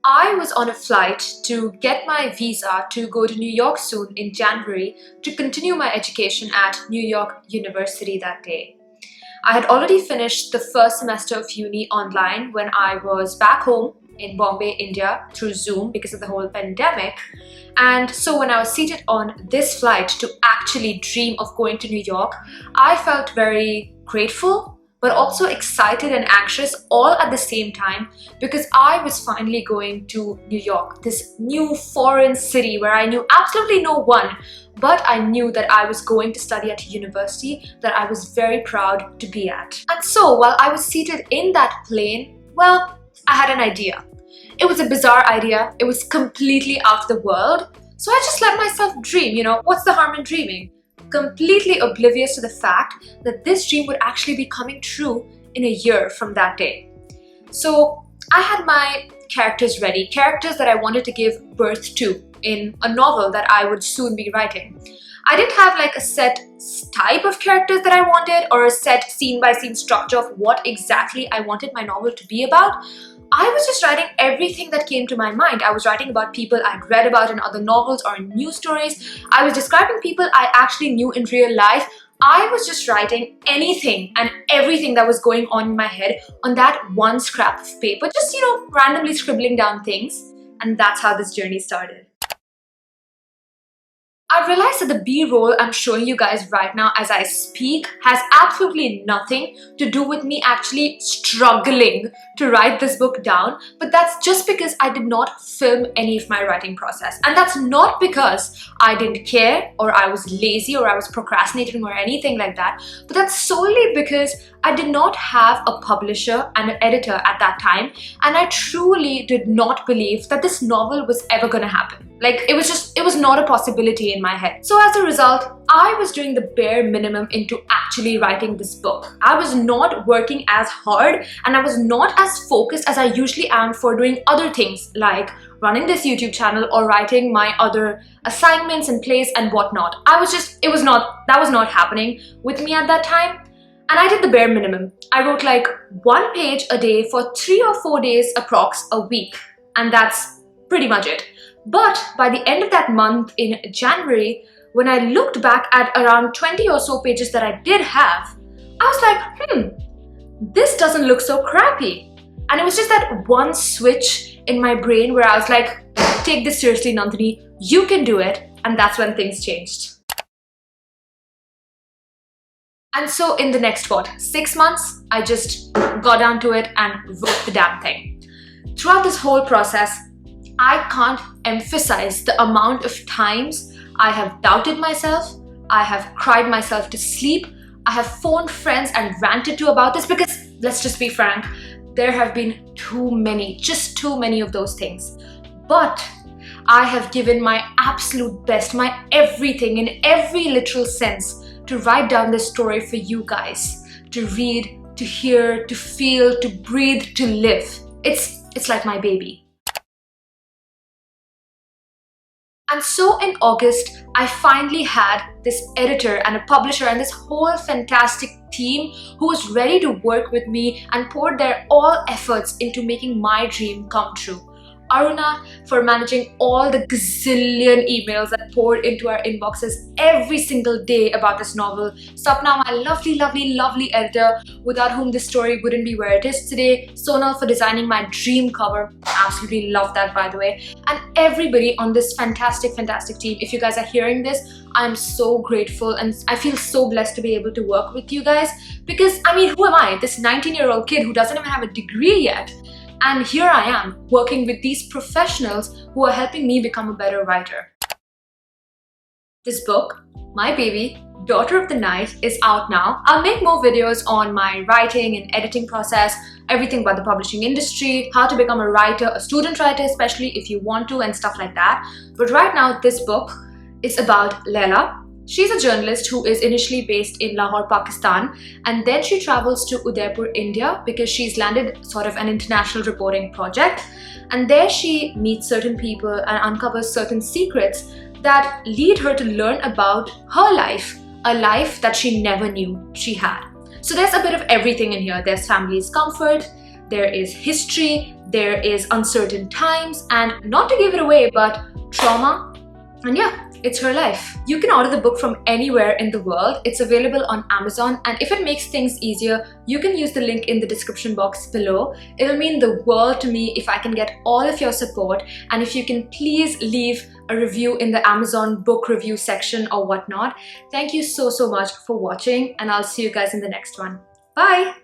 I was on a flight to get my visa to go to New York soon in January to continue my education at New York University that day. I had already finished the first semester of uni online when I was back home in Bombay, India through Zoom because of the whole pandemic. And so when I was seated on this flight to actually dream of going to New York, I felt very grateful but also excited and anxious all at the same time because I was finally going to New York, this new foreign city where I knew absolutely no one, but I knew that I was going to study at a university that I was very proud to be at. And so while I was seated in that plane, well, I had an idea. It was a bizarre idea. It was completely out of the world. So I just let myself dream, what's the harm in dreaming? Completely oblivious to the fact that this dream would actually be coming true in a year from that day. So I had my characters ready, characters that I wanted to give birth to in a novel that I would soon be writing. I didn't have like a set type of characters that I wanted or a set scene-by-scene structure of what exactly I wanted my novel to be about. I was just writing everything that came to my mind. I was writing about people I'd read about in other novels or in news stories. I was describing people I actually knew in real life. I was just writing anything and everything that was going on in my head on that one scrap of paper, just, randomly scribbling down things. And that's how this journey started. I realized that the B-roll I'm showing you guys right now as I speak has absolutely nothing to do with me actually struggling to write this book down, but that's just because I did not film any of my writing process. And that's not because I didn't care or I was lazy or I was procrastinating or anything like that, but that's solely because I did not have a publisher and an editor at that time, and I truly did not believe that this novel was ever gonna happen. Like, it was not a possibility in my head. So as a result, I was doing the bare minimum into actually writing this book. I was not working as hard and I was not as focused as I usually am for doing other things like running this YouTube channel or writing my other assignments and plays and whatnot. That was not happening with me at that time. And I did the bare minimum. I wrote like 1 page a day for 3 or 4 days approx a week. And that's pretty much it. But by the end of that month in January, when I looked back at around 20 or so pages that I did have, I was like, this doesn't look so crappy. And it was just that one switch in my brain where I was like, take this seriously, Nandini, you can do it. And that's when things changed. And so in the next 6 months, I just got down to it and wrote the damn thing. Throughout this whole process, I can't emphasize the amount of times I have doubted myself, I have cried myself to sleep, I have phoned friends and ranted to about this because, let's just be frank, there have been just too many of those things. But I have given my absolute best, my everything in every literal sense to write down this story for you guys, to read, to hear, to feel, to breathe, to live. It's like my baby. And so in August, I finally had this editor and a publisher and this whole fantastic team who was ready to work with me and poured their all efforts into making my dream come true. Aruna for managing all the gazillion emails that poured into our inboxes every single day about this novel. Sapna, my lovely, lovely, lovely editor, without whom this story wouldn't be where it is today. Sonal for designing my dream cover. Absolutely love that, by the way. And everybody on this fantastic, fantastic team. If you guys are hearing this, I'm so grateful and I feel so blessed to be able to work with you guys because, who am I? This 19-year-old kid who doesn't even have a degree yet. And here I am, working with these professionals who are helping me become a better writer. This book, my baby, Daughter of the Night, is out now. I'll make more videos on my writing and editing process, everything about the publishing industry, how to become a writer, a student writer especially if you want to, and stuff like that. But right now, this book is about Leila. She's a journalist who is initially based in Lahore, Pakistan, and then she travels to Udaipur, India because she's landed sort of an international reporting project. And there she meets certain people and uncovers certain secrets that lead her to learn about her life, a life that she never knew she had. So there's a bit of everything in here. There's family's comfort, there is history, there is uncertain times, and not to give it away, but trauma. And yeah, it's her life. You can order the book from anywhere in the world. It's available on Amazon, and if it makes things easier, you can use the link in the description box below. It'll mean the world to me if I can get all of your support, and if you can please leave a review in the Amazon book review section or whatnot. Thank you so much for watching, and I'll see you guys in the next one. Bye!